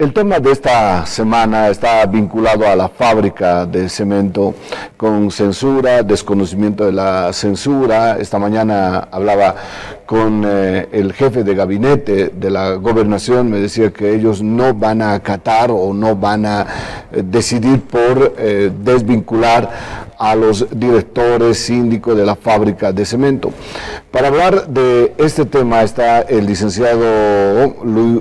El tema de esta semana está vinculado a la fábrica de cemento con censura, desconocimiento de la censura. Esta mañana hablaba con el jefe de gabinete de la gobernación, me decía que ellos no van a acatar o no van a decidir por desvincular a los directores síndicos de la fábrica de cemento. Para hablar de este tema está el licenciado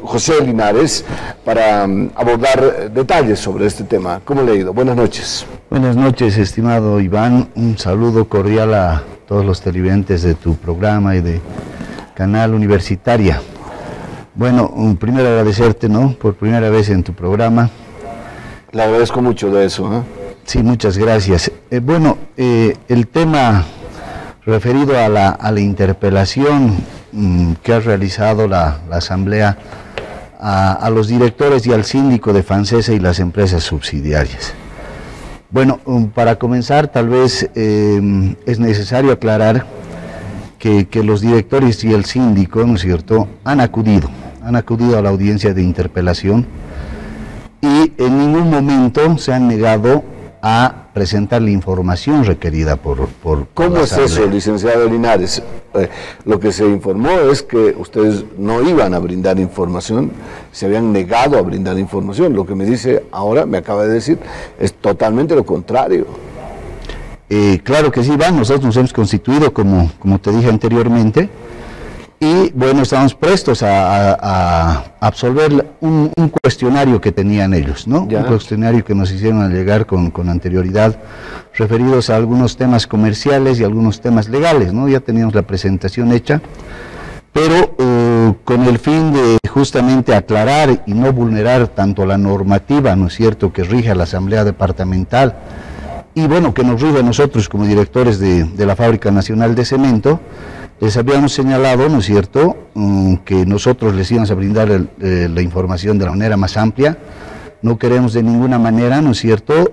José Linares para abordar detalles sobre este tema. ¿Cómo le ha ido? Buenas noches. Buenas noches, estimado Iván. Un saludo cordial a todos los televidentes de tu programa y de Canal Universitaria. Bueno, primero agradecerte, ¿no?, por primera vez en tu programa. Le agradezco mucho de eso, ¿eh? Sí, muchas gracias. El tema referido a la interpelación que ha realizado la Asamblea a los directores y al síndico de FANSESA y las empresas subsidiarias. Bueno, para comenzar, tal vez es necesario aclarar que los directores y el síndico, ¿no es cierto?, han acudido a la audiencia de interpelación y en ningún momento se han negado a presentar la información requerida por ¿Cómo es eso, licenciado Linares? Lo que se informó es que ustedes no iban a brindar información, se habían negado a brindar información. Lo que me dice ahora, me acaba de decir, es totalmente lo contrario. Claro que sí, Iván, nosotros nos hemos constituido, como te dije anteriormente, y bueno, estamos prestos a absolver un cuestionario que tenían ellos, ¿no? ¿Ya? Un cuestionario que nos hicieron llegar con anterioridad, referidos a algunos temas comerciales y algunos temas legales, ¿no? Ya teníamos la presentación hecha, pero con el fin de justamente aclarar y no vulnerar tanto la normativa, ¿no es cierto?, que rige a la Asamblea Departamental, y bueno, que nos rige a nosotros como directores de la Fábrica Nacional de Cemento. Les habíamos señalado, ¿no es cierto?, que nosotros les íbamos a brindar la información de la manera más amplia. No queremos de ninguna manera, ¿no es cierto?,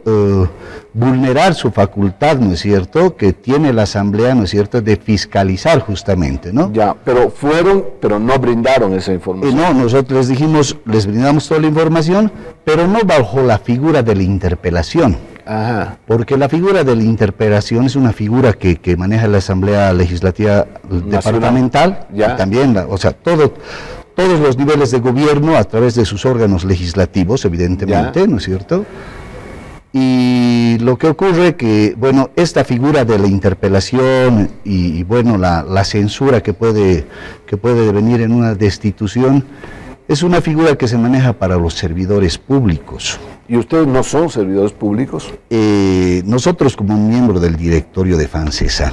vulnerar su facultad, ¿no es cierto?, que tiene la Asamblea, ¿no es cierto?, de fiscalizar justamente, ¿no? Ya, pero fueron, pero no brindaron esa información. No, nosotros les dijimos, les brindamos toda la información, pero no bajo la figura de la interpelación. Ajá. Porque la figura de la interpelación es una figura que maneja la Asamblea Legislativa Departamental, y también, todos los niveles de gobierno a través de sus órganos legislativos, evidentemente, ¿no es cierto? Y lo que ocurre que, bueno, esta figura de la interpelación y bueno, la censura que puede venir en una destitución, es una figura que se maneja para los servidores públicos. ¿Y ustedes no son servidores públicos? Nosotros, como miembro del directorio de FANSESA,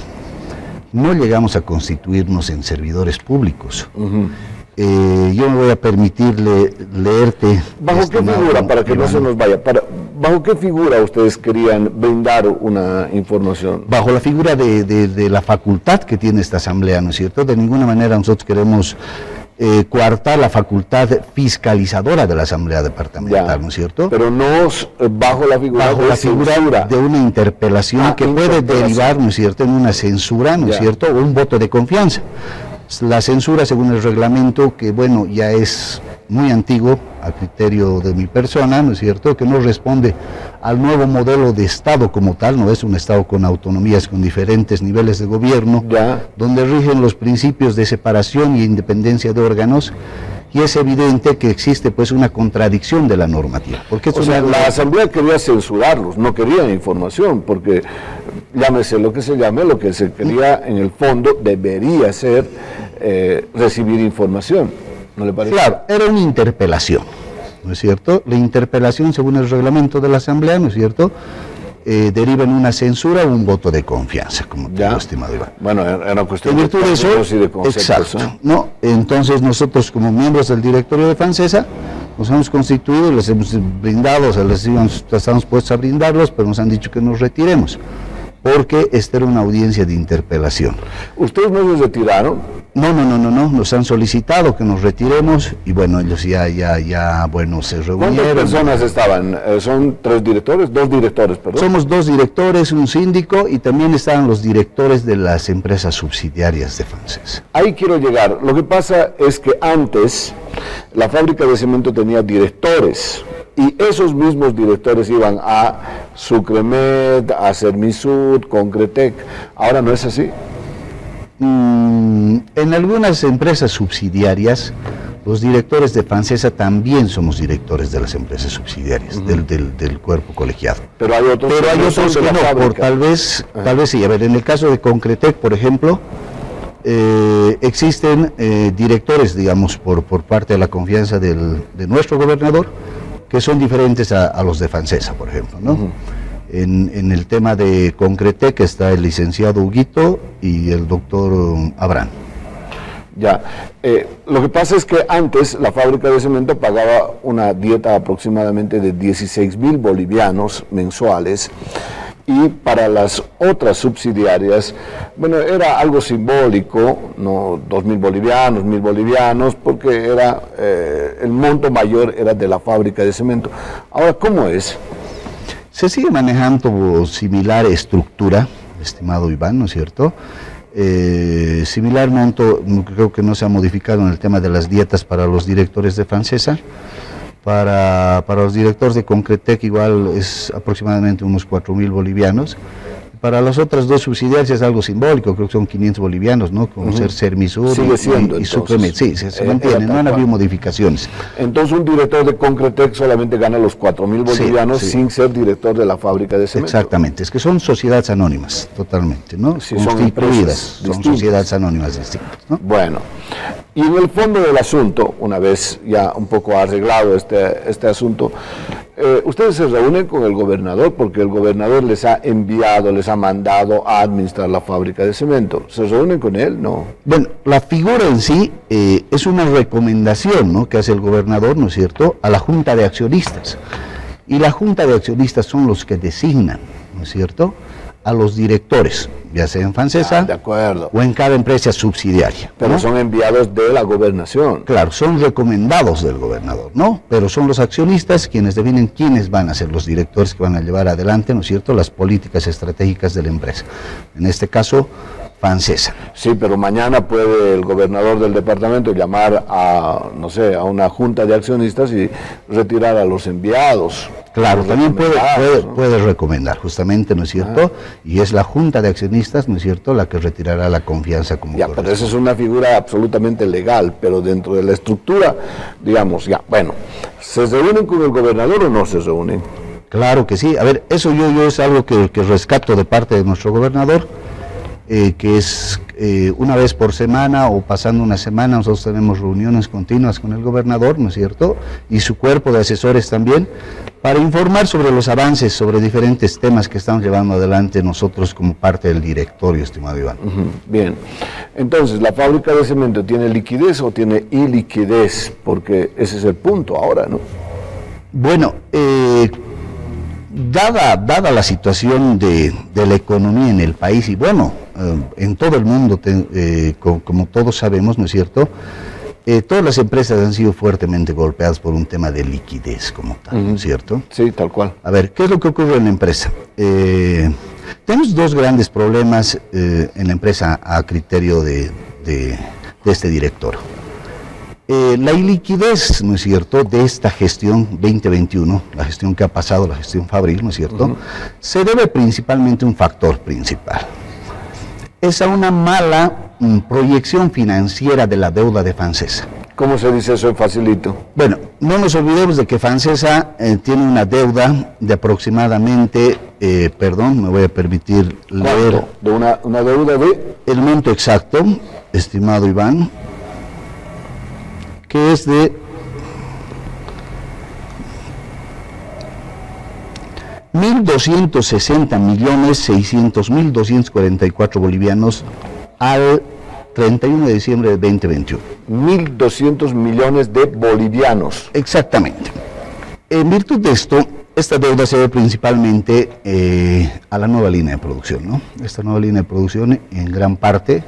no llegamos a constituirnos en servidores públicos. Yo me voy a permitir leerte... ¿Bajo qué figura, para que no se nos vaya? ¿Bajo qué figura ustedes querían brindar una información? Bajo la figura de la facultad que tiene esta Asamblea, ¿no es cierto? De ninguna manera nosotros queremos coartar la facultad fiscalizadora de la Asamblea Departamental, ¿no es cierto? Pero no bajo la figura de una interpelación que puede derivar, ¿no es cierto?, en una censura, ¿no es cierto?, o un voto de confianza. La censura, según el reglamento, que bueno, ya es muy antiguo, a criterio de mi persona, ¿no es cierto?, que no responde al nuevo modelo de Estado como tal, no es un Estado con autonomías, con diferentes niveles de gobierno, donde rigen los principios de separación y independencia de órganos, y es evidente que existe pues una contradicción de la normativa. Porque la Asamblea quería censurarlos, no quería información, porque llámese lo que se llame, lo que se quería en el fondo debería ser recibir información, ¿no le parece? Claro, era una interpelación, ¿no es cierto? La interpelación, según el reglamento de la Asamblea, ¿no es cierto?, deriva en una censura o un voto de confianza, como te digo, estimado Iván. Bueno, era una cuestión de conceptos y de conceptos. Exacto, ¿no? Entonces nosotros, como miembros del directorio de FANSESA, nos hemos constituido, les hemos brindado, estamos puestos a brindarlos, pero nos han dicho que nos retiremos. porque esta era una audiencia de interpelación. ¿Ustedes no se retiraron? No, nos han solicitado que nos retiremos y bueno, ellos bueno, se reunieron. ¿Cuántas personas estaban? ¿Son 3 directores? 2 directores, perdón. Somos 2 directores, un síndico y también estaban los directores de las empresas subsidiarias de FANSESA. Ahí quiero llegar. Lo que pasa es que antes la fábrica de cemento tenía directores y esos mismos directores iban a Sucremed, a Sermisud, Concretec. Ahora no es así. En algunas empresas subsidiarias, los directores de FANSESA también somos directores de las empresas subsidiarias, del cuerpo colegiado. Pero hay otros que no, por tal vez sí. A ver, en el caso de Concretec, por ejemplo, existen directores, digamos, por parte de la confianza de nuestro gobernador, que son diferentes a los de FANSESA, por ejemplo, ¿no? En el tema de Concretec está el licenciado Huguito y el doctor Abraham. Ya, lo que pasa es que antes la fábrica de cemento pagaba una dieta aproximadamente de 16.000 bolivianos mensuales y para las otras subsidiarias, bueno, era algo simbólico, no 2.000 bolivianos, 1.000 bolivianos, porque era el monto mayor era de la fábrica de cemento. Ahora, ¿cómo es? Se sigue manejando similar estructura, estimado Iván, ¿no es cierto? Similar monto, creo que no se ha modificado en el tema de las dietas para los directores de FANSESA. Para los directores de Concretec igual es aproximadamente unos 4.000 bolivianos. Para las otras 2 subsidiarias es algo simbólico, creo que son 500 bolivianos, ¿no? Como ser Sermisur y Sucremed. Sí, se mantiene, no han habido modificaciones. Entonces un director de Concretec solamente gana los 4.000 bolivianos sin ser director de la fábrica de cemento. Exactamente, es que son sociedades anónimas, totalmente, ¿no? Sí, constituidas, son sociedades anónimas distintas, ¿no? Bueno, y en el fondo del asunto, una vez ya un poco arreglado este asunto, ustedes se reúnen con el gobernador porque el gobernador les ha enviado, les ha mandado a administrar la fábrica de cemento. ¿Se reúnen con él? No. Bueno, la figura en sí es una recomendación, ¿no?, que hace el gobernador, ¿no es cierto?, a la Junta de Accionistas. Y la Junta de Accionistas son los que designan, ¿no es cierto?, a los directores, ya sea en FANSESA de acuerdo, o en cada empresa subsidiaria. Pero ¿no? Son enviados de la gobernación. Claro, son recomendados del gobernador, ¿no? Pero son los accionistas quienes definen quiénes van a ser los directores que van a llevar adelante, ¿no es cierto?, las políticas estratégicas de la empresa. En este caso, FANSESA. Sí, pero mañana puede el gobernador del departamento llamar a, no sé, a una junta de accionistas y retirar a los enviados. Claro, también puede recomendar, justamente, ¿no es cierto? Y es la junta de accionistas, ¿no es cierto?, la que retirará la confianza como ya, pero esa es una figura absolutamente legal, pero dentro de la estructura, digamos, ya, bueno, ¿se reúnen con el gobernador o no se reúnen? Claro que sí. A ver, eso yo es algo que rescato de parte de nuestro gobernador, que es una vez por semana o pasando una semana nosotros tenemos reuniones continuas con el gobernador, ¿no es cierto?, y su cuerpo de asesores también, para informar sobre los avances, sobre diferentes temas que estamos llevando adelante nosotros como parte del directorio, estimado Iván. Bien, entonces, ¿la fábrica de cemento tiene liquidez o tiene iliquidez? Porque ese es el punto ahora, ¿no? Bueno, dada la situación de la economía en el país y bueno, en todo el mundo, como todos sabemos, ¿no es cierto?, todas las empresas han sido fuertemente golpeadas por un tema de liquidez como tal, ¿no es cierto? Sí, tal cual. A ver, ¿qué es lo que ocurre en la empresa? Tenemos 2 grandes problemas en la empresa a criterio de este director. La iliquidez, ¿no es cierto?, de esta gestión 2021, la gestión que ha pasado, la gestión Fabril, ¿no es cierto?, se debe principalmente a un factor principal. Es a una mala proyección financiera de la deuda de FANSESA. ¿Cómo se dice eso en facilito? Bueno, no nos olvidemos de que FANSESA tiene una deuda de aproximadamente, perdón, me voy a permitir leer. ¿De una deuda de? El monto exacto, estimado Iván, que es de 1.260.600.244 bolivianos al 31 de diciembre de 2021. 1.200 millones de bolivianos. Exactamente. En virtud de esto, esta deuda se debe principalmente a la nueva línea de producción, ¿no? Esta nueva línea de producción en gran parte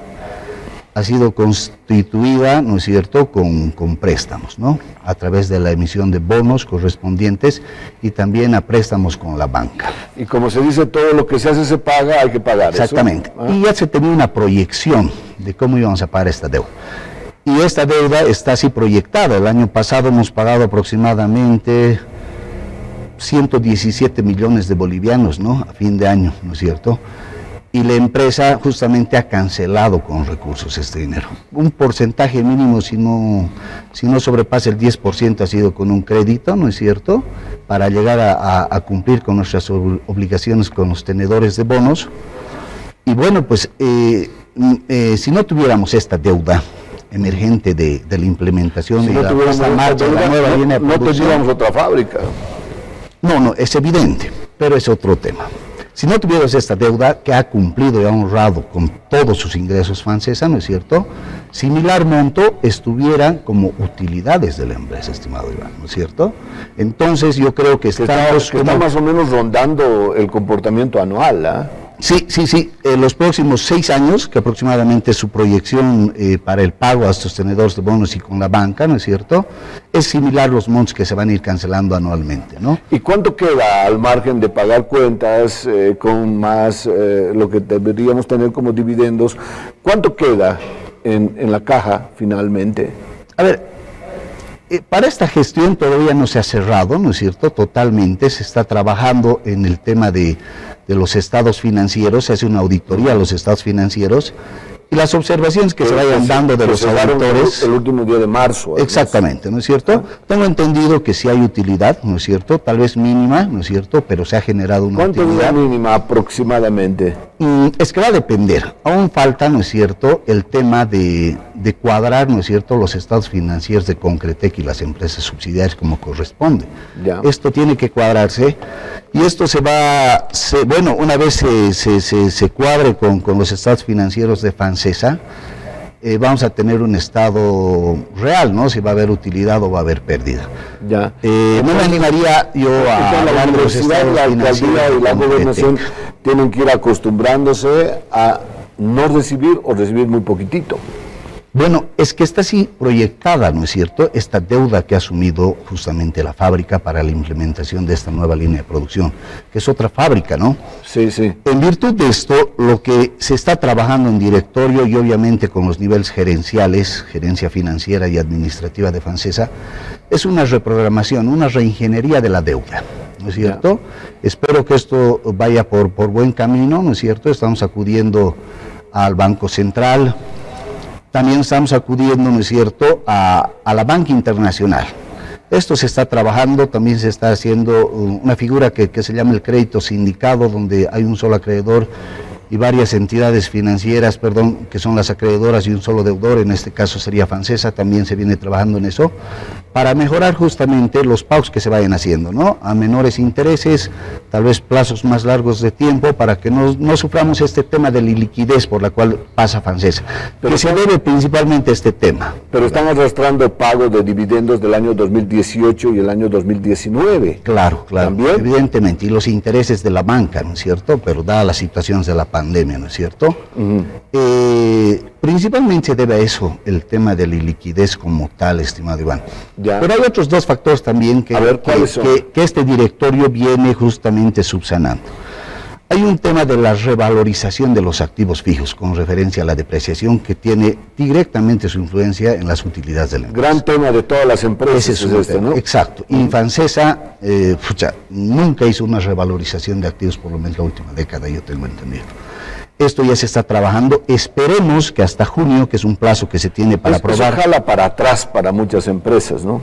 ha sido constituida, ¿no es cierto?, con préstamos, ¿no?, a través de la emisión de bonos correspondientes y también a préstamos con la banca. Y como se dice, todo lo que se hace se paga, hay que pagar. Exactamente. ¿Eso? Y ya se tenía una proyección de cómo íbamos a pagar esta deuda. Y esta deuda está así proyectada. El año pasado hemos pagado aproximadamente 117 millones de bolivianos, ¿no?, a fin de año, ¿no es cierto?, y la empresa justamente ha cancelado con recursos este dinero. Un porcentaje mínimo, si no sobrepasa el 10%, ha sido con un crédito, ¿no es cierto?, para llegar a cumplir con nuestras obligaciones con los tenedores de bonos. Y bueno, pues si no tuviéramos esta deuda emergente de la implementación si de la puesta en marcha de la nueva línea de producción, no tendríamos otra fábrica. No, es evidente, pero es otro tema. Si no tuviéramos esta deuda que ha cumplido y ha honrado con todos sus ingresos Fancesa, ¿no es cierto?, similar monto estuviera como utilidades de la empresa, estimado Iván, ¿no es cierto? Entonces yo creo que está más o menos rondando el comportamiento anual, ¿ah? Sí, los próximos 6 años, que aproximadamente es su proyección para el pago a estos tenedores de bonos y con la banca, ¿no es cierto?, es similar a los montos que se van a ir cancelando anualmente, ¿no? ¿Y cuánto queda al margen de pagar cuentas con más lo que deberíamos tener como dividendos? ¿Cuánto queda en la caja finalmente? A ver, para esta gestión todavía no se ha cerrado, ¿no es cierto?, totalmente. Se está trabajando en el tema de los estados financieros, se hace una auditoría a los estados financieros y las observaciones que se vayan dando de los auditores. El último día de marzo. Además. Exactamente, ¿no es cierto? Tengo entendido que sí hay utilidad, ¿no es cierto? Tal vez mínima, ¿no es cierto? Pero se ha generado una utilidad. ¿Cuánto es la mínima aproximadamente? Es que va a depender. Aún falta, ¿no es cierto?, el tema de cuadrar, ¿no es cierto?, los estados financieros de Concretec y las empresas subsidiarias como corresponde. Ya. Esto tiene que cuadrarse y esto bueno, una vez se cuadre con los estados financieros de Fancesa, vamos a tener un estado real, ¿no?, si va a haber utilidad o va a haber pérdida. Ya. No me animaría yo a hablar de los estados la alcaldía y la gobernación tienen que ir acostumbrándose a no recibir o recibir muy poquitito. Bueno, es que está así proyectada, ¿no es cierto?, esta deuda que ha asumido justamente la fábrica para la implementación de esta nueva línea de producción, que es otra fábrica, ¿no? Sí. En virtud de esto, lo que se está trabajando en directorio y obviamente con los niveles gerenciales, gerencia financiera y administrativa de Fancesa, es una reprogramación, una reingeniería de la deuda, ¿no es cierto? Espero que esto vaya por buen camino, ¿no es cierto? Estamos acudiendo al Banco Central. También estamos acudiendo, ¿no es cierto?, a la banca internacional. Esto se está trabajando, también se está haciendo una figura que se llama el crédito sindicado, donde hay un solo acreedor y varias entidades financieras, que son las acreedoras y un solo deudor, en este caso sería Fancesa. También se viene trabajando en eso, para mejorar justamente los pagos que se vayan haciendo, ¿no?, a menores intereses, tal vez plazos más largos de tiempo, para que no suframos este tema de la liquidez por la cual pasa Fancesa, que se debe principalmente a este tema. Pero están arrastrando pagos de dividendos del año 2018 y el año 2019. Claro, ¿También? Evidentemente, y los intereses de la banca, ¿no es cierto?, pero dadas las situaciones de la pandemia, ¿no es cierto? Principalmente debe a eso, el tema de la liquidez como tal, estimado Iván. Ya. Pero hay otros dos factores también que este directorio viene justamente subsanando. Hay un tema de la revalorización de los activos fijos con referencia a la depreciación, que tiene directamente su influencia en las utilidades de la empresa. Gran tema de todas las empresas. Ese es este, ¿no? Exacto. Y Fancesa nunca hizo una revalorización de activos, por lo menos la última década, yo tengo entendido. Esto ya se está trabajando. Esperemos que hasta junio, que es un plazo que se tiene para aprobar. Eso jala para atrás para muchas empresas, ¿no?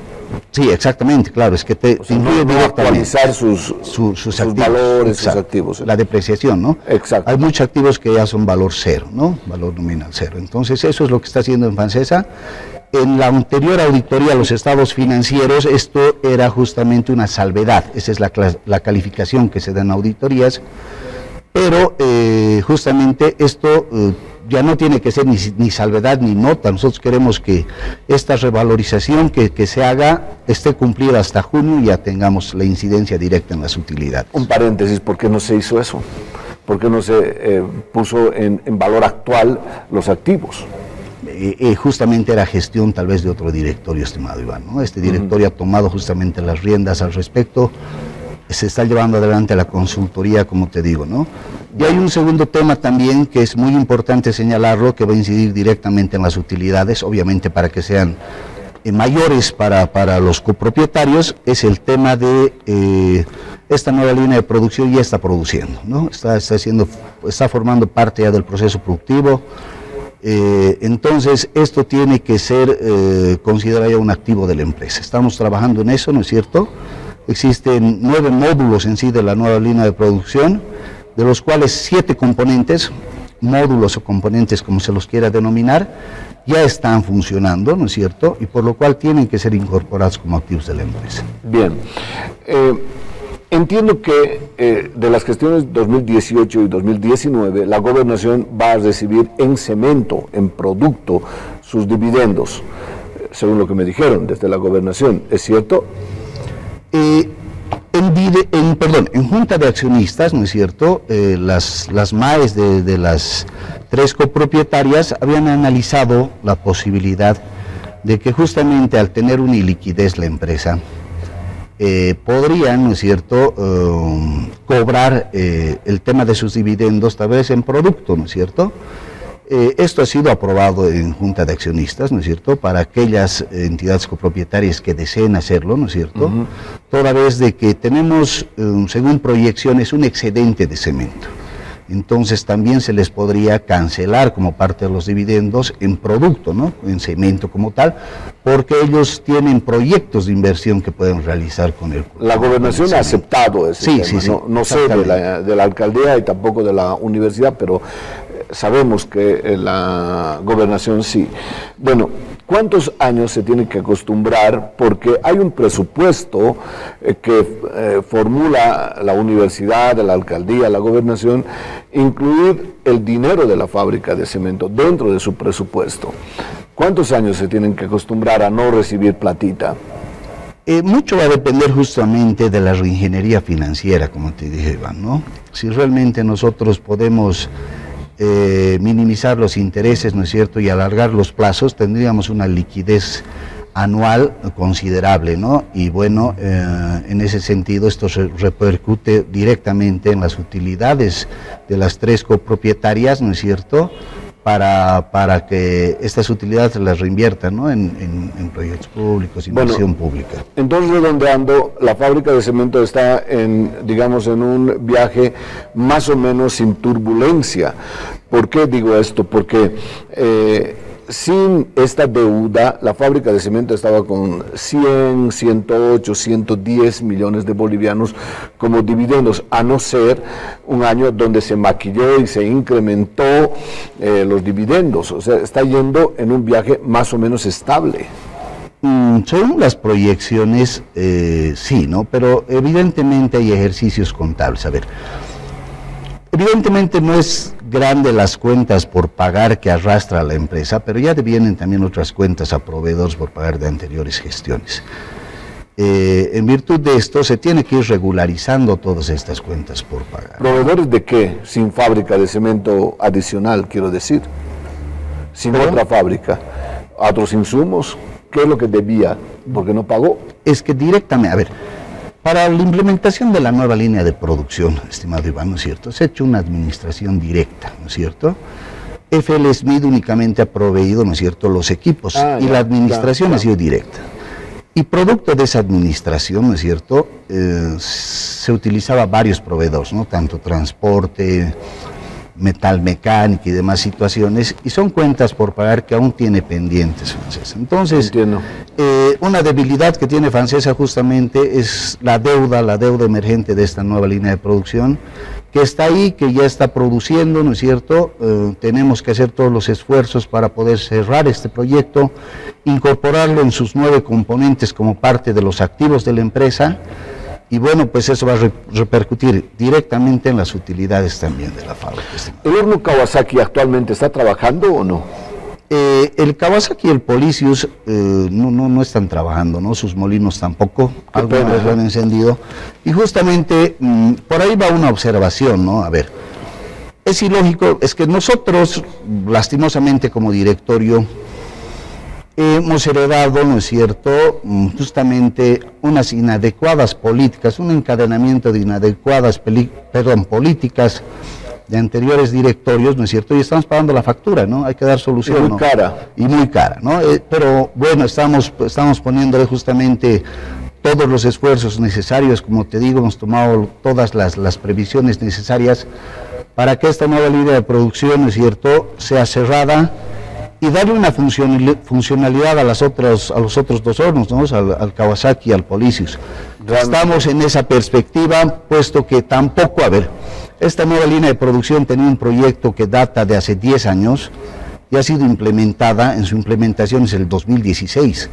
Sí, exactamente, claro, es que te influye directamente. Actualizar sus activos, valores, sus activos. La depreciación, ¿no? Exacto. Hay muchos activos que ya son valor cero, ¿no? Valor nominal cero. Entonces, eso es lo que está haciendo en Fancesa. En la anterior auditoría a los estados financieros, esto era justamente una salvedad. Esa es la calificación que se da en auditorías. Pero justamente esto ya no tiene que ser ni salvedad ni nota. Nosotros queremos que esta revalorización que se haga esté cumplida hasta junio y ya tengamos la incidencia directa en las utilidades. Un paréntesis, ¿por qué no se hizo eso? ¿Por qué no se puso en valor actual los activos? Justamente era gestión tal vez de otro directorio, estimado Iván, ¿no? Este directorio ha tomado justamente las riendas al respecto, se está llevando adelante la consultoría, como te digo, ¿no? Y hay un segundo tema también que es muy importante señalarlo, que va a incidir directamente en las utilidades, obviamente para que sean mayores para los copropietarios, es el tema de esta nueva línea de producción ya está produciendo, ¿no? Está formando parte ya del proceso productivo. Entonces esto tiene que ser considerado ya un activo de la empresa. Estamos trabajando en eso, ¿no es cierto? Existen 9 módulos en sí de la nueva línea de producción, de los cuales 7 componentes, módulos o componentes como se los quiera denominar, ya están funcionando, ¿no es cierto? Y por lo cual tienen que ser incorporados como activos de la empresa. Bien. Entiendo que de las gestiones 2018 y 2019, la gobernación va a recibir en cemento, en producto, sus dividendos, según lo que me dijeron desde la gobernación, ¿es cierto? En junta de accionistas, ¿no es cierto? Las MAES de las 3 copropietarias habían analizado la posibilidad de que justamente al tener una iliquidez la empresa, podrían, ¿no es cierto?, cobrar el tema de sus dividendos tal vez en producto, ¿no es cierto? Esto ha sido aprobado en junta de accionistas, ¿no es cierto?, para aquellas entidades copropietarias que deseen hacerlo, ¿no es cierto?, toda vez de que tenemos, según proyecciones, un excedente de cemento. Entonces también se les podría cancelar como parte de los dividendos en producto, ¿no?, en cemento como tal, porque ellos tienen proyectos de inversión que pueden realizar con el... La gobernación ha aceptado ese tema, sí, no sé de la alcaldía y tampoco de la universidad, pero sabemos que la gobernación sí. Bueno, ¿cuántos años se tiene que acostumbrar? Porque hay un presupuesto que formula la universidad, la alcaldía, la gobernación, incluir el dinero de la fábrica de cemento dentro de su presupuesto. ¿Cuántos años se tienen que acostumbrar a no recibir platita? Mucho va a depender justamente de la reingeniería financiera, como te dije, Iván, ¿no? Si realmente nosotros podemos minimizar los intereses, ¿no es cierto?, y alargar los plazos, tendríamos una liquidez anual considerable, ¿no? Y bueno, en ese sentido esto se repercute directamente en las utilidades de las 3 copropietarias, ¿no es cierto?, para que estas utilidades las reinviertan, ¿no?, en proyectos públicos, inversión pública. Entonces, redondeando, la fábrica de cemento está digamos, en un viaje más o menos sin turbulencia. ¿Por qué digo esto? Porque sin esta deuda, la fábrica de cemento estaba con 100, 108, 110 millones de bolivianos como dividendos, a no ser un año donde se maquilló y se incrementó los dividendos. O sea, está yendo en un viaje más o menos estable. Según las proyecciones, sí, ¿no? Pero evidentemente hay ejercicios contables. A ver, evidentemente no es grande las cuentas por pagar que arrastra la empresa, pero ya vienen también otras cuentas a proveedores por pagar de anteriores gestiones. En virtud de esto se tiene que ir regularizando todas estas cuentas por pagar. ¿Proveedores de qué? Sin fábrica de cemento adicional, quiero decir. Sin otra fábrica. ¿Otros insumos? ¿Qué es lo que debía? ¿Por qué no pagó? Es que directamente, a ver, para la implementación de la nueva línea de producción, estimado Iván, ¿no es cierto?, se ha hecho una administración directa, ¿no es cierto? FL Smith únicamente ha proveído, ¿no es cierto?, los equipos y la administración ha sido directa. Y producto de esa administración, ¿no es cierto?, se utilizaba varios proveedores, ¿no?, tanto transporte, metal mecánica y demás situaciones, y son cuentas por pagar que aún tiene pendientes Francesa. Entonces, una debilidad que tiene Francesa justamente es la deuda emergente de esta nueva línea de producción, que está ahí, que ya está produciendo, ¿no es cierto? Tenemos que hacer todos los esfuerzos para poder cerrar este proyecto, incorporarlo en sus 9 componentes como parte de los activos de la empresa, y bueno, pues eso va a repercutir directamente en las utilidades también de la fábrica. ¿El horno Kawasaki actualmente está trabajando o no? El Kawasaki y el Policius no están trabajando, ¿no? Sus molinos tampoco, algunos lo han encendido, y justamente por ahí va una observación, ¿no? A ver, es ilógico, es que nosotros, lastimosamente como directorio, hemos heredado, ¿no es cierto?, justamente unas inadecuadas políticas, un encadenamiento de inadecuadas políticas de anteriores directorios, ¿no es cierto?, y estamos pagando la factura, ¿no? Hay que dar solución. Y muy cara. Y muy cara, ¿no? Pero bueno, estamos poniéndole justamente todos los esfuerzos necesarios, como te digo, hemos tomado todas las previsiones necesarias para que esta nueva línea de producción, ¿no es cierto?, sea cerrada y darle una funcionalidad a los otros dos hornos, ¿no? al Kawasaki y al Policius. Estamos en esa perspectiva, puesto que tampoco, a ver, esta nueva línea de producción tenía un proyecto que data de hace 10 años y ha sido implementada, en su implementación es el 2016.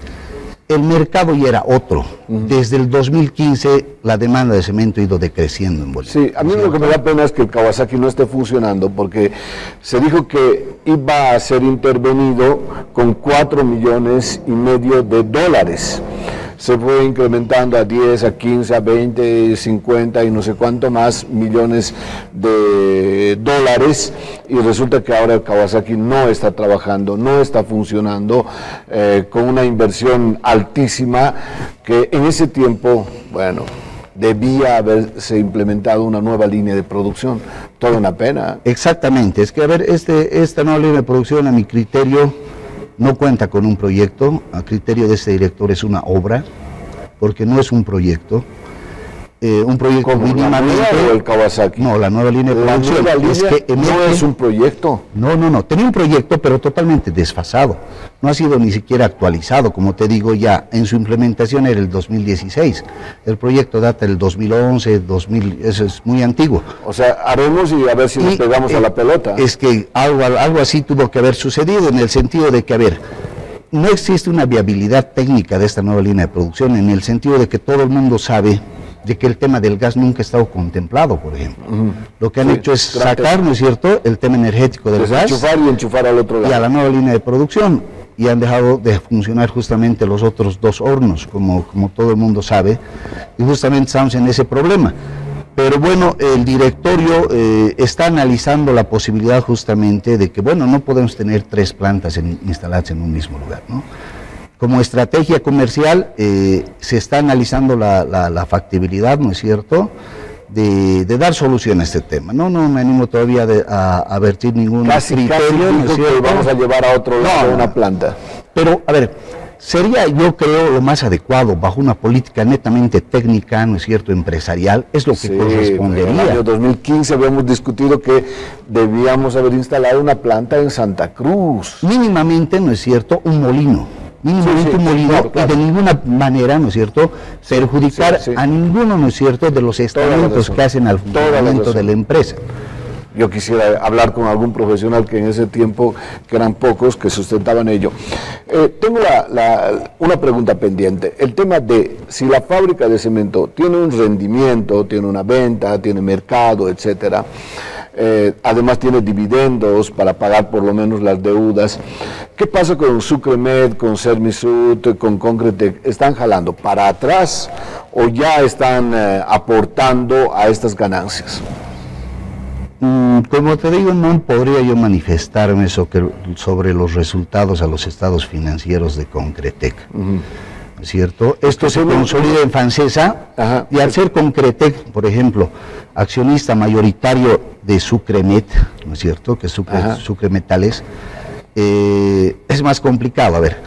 El mercado ya era otro. Desde el 2015 la demanda de cemento ha ido decreciendo en Bolivia. Sí, a mí lo que me da pena es que el Kawasaki no esté funcionando, porque se dijo que iba a ser intervenido con $4,5 millones de dólares. Se fue incrementando a 10, a 15, a 20, 50 y no sé cuánto más millones de dólares, y resulta que ahora el Kawasaki no está trabajando, no está funcionando, con una inversión altísima que en ese tiempo, bueno, debía haberse implementado una nueva línea de producción. Toda una pena. Exactamente, es que a ver, esta nueva línea de producción, a mi criterio, no cuenta con un proyecto. A criterio de este director es una obra, porque no es un proyecto. Un proyecto mínimamente. ¿La nueva o el Kawasaki? No, la nueva línea de producción. La nueva línea no es un proyecto. No. Tenía un proyecto, pero totalmente desfasado. No ha sido ni siquiera actualizado, como te digo ya. En su implementación era el 2016. El proyecto data del 2011, 2000, eso es muy antiguo. O sea, haremos y a ver si nos pegamos a la pelota. Es que algo así tuvo que haber sucedido, en el sentido de que, a ver, no existe una viabilidad técnica de esta nueva línea de producción, en el sentido de que todo el mundo sabe de que el tema del gas nunca ha estado contemplado, por ejemplo. Lo que han hecho es sacar, ¿no es cierto?, el tema energético del gas. Enchufar al otro lado. Y a la nueva línea de producción. Y han dejado de funcionar justamente los otros dos hornos, como todo el mundo sabe. Y justamente estamos en ese problema. Pero bueno, el directorio está analizando la posibilidad justamente de que, bueno, no podemos tener 3 plantas instaladas en un mismo lugar, ¿no? Como estrategia comercial se está analizando la factibilidad, ¿no es cierto?, de dar solución a este tema. No me animo todavía a vertir ningún criterio, ¿no es cierto? Que vamos a llevar a otro lado una planta. Pero, a ver, sería, yo creo, lo más adecuado, bajo una política netamente técnica, ¿no es cierto?, empresarial, es lo que correspondería. En el año 2015 habíamos discutido que debíamos haber instalado una planta en Santa Cruz. Mínimamente, ¿no es cierto?, un molino. Mínimamente un molino, claro. Y de ninguna manera, ¿no es cierto?, perjudicar a ninguno, ¿no es cierto?, de los estamentos que hacen al funcionamiento de la empresa. Yo quisiera hablar con algún profesional que en ese tiempo, que eran pocos, que sustentaban ello. Tengo una pregunta pendiente. El tema de si la fábrica de cemento tiene un rendimiento, tiene una venta, tiene mercado, etcétera, además tiene dividendos para pagar por lo menos las deudas. ¿Qué pasa con Sucremet, con Sermisud, con Concretec? ¿Están jalando para atrás o ya están aportando a estas ganancias? Como te digo, no podría yo manifestarme sobre los resultados a los estados financieros de Concretec. ¿No es cierto? Esto se consolida en Fancesa, y al ser Concretec, por ejemplo, accionista mayoritario de Sucremet, ¿no es cierto?, que Sucremetales, es más complicado. A ver,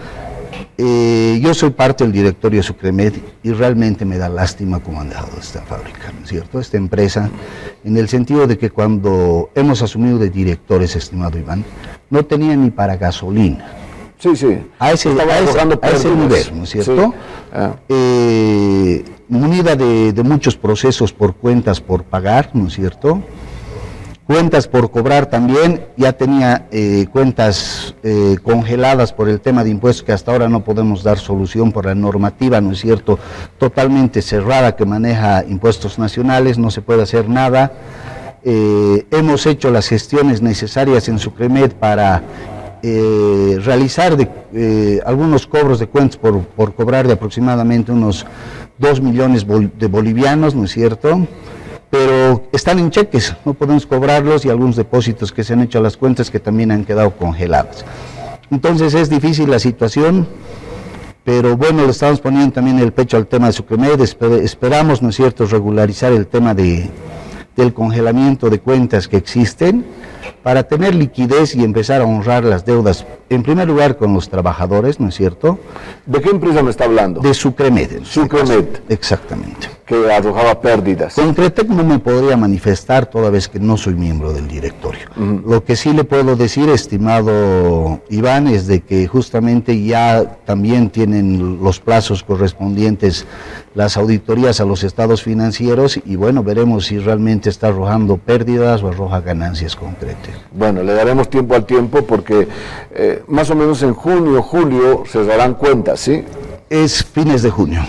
yo soy parte del directorio de Sucremet y realmente me da lástima cómo han dejado esta fábrica, ¿no es cierto?, esta empresa, en el sentido de que cuando hemos asumido de directores, estimado Iván, no tenía ni para gasolina. Sí. A ese nivel, ¿no es cierto? Munida de muchos procesos por cuentas por pagar, ¿no es cierto? Cuentas por cobrar también, ya tenía cuentas congeladas por el tema de impuestos que hasta ahora no podemos dar solución por la normativa, ¿no es cierto?, totalmente cerrada que maneja impuestos nacionales, no se puede hacer nada. Hemos hecho las gestiones necesarias en Sucremed para realizar algunos cobros de cuentas por cobrar de aproximadamente unos 2 millones de bolivianos, ¿no es cierto?, pero están en cheques, no podemos cobrarlos, y algunos depósitos que se han hecho a las cuentas que también han quedado congelados. Entonces es difícil la situación, pero bueno, le estamos poniendo también el pecho al tema de Sucremed. Esperamos, ¿no es cierto?, regularizar el tema del congelamiento de cuentas que existen para tener liquidez y empezar a honrar las deudas, en primer lugar con los trabajadores, ¿no es cierto? ¿De qué empresa me está hablando? De Sucremed. Sucremed. Exactamente. Que arrojaba pérdidas. Concretec no me podría manifestar toda vez que no soy miembro del directorio. Lo que sí le puedo decir, estimado Iván, es de que justamente ya también tienen los plazos correspondientes las auditorías a los estados financieros, y bueno, veremos si realmente está arrojando pérdidas o arroja ganancias concretas. Bueno, le daremos tiempo al tiempo porque más o menos en junio, julio cerrarán cuentas, ¿sí? Es fines de junio.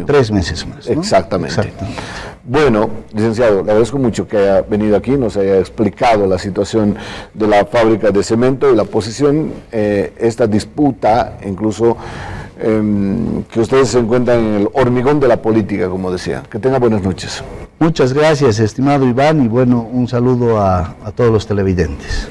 3 meses más, ¿no? Exactamente. Bueno, licenciado, le agradezco mucho que haya venido aquí, nos haya explicado la situación de la fábrica de cemento y la posición, esta disputa, incluso que ustedes se encuentran en el hormigón de la política, como decía. Que tenga buenas noches. Muchas gracias, estimado Iván, y bueno, un saludo a todos los televidentes.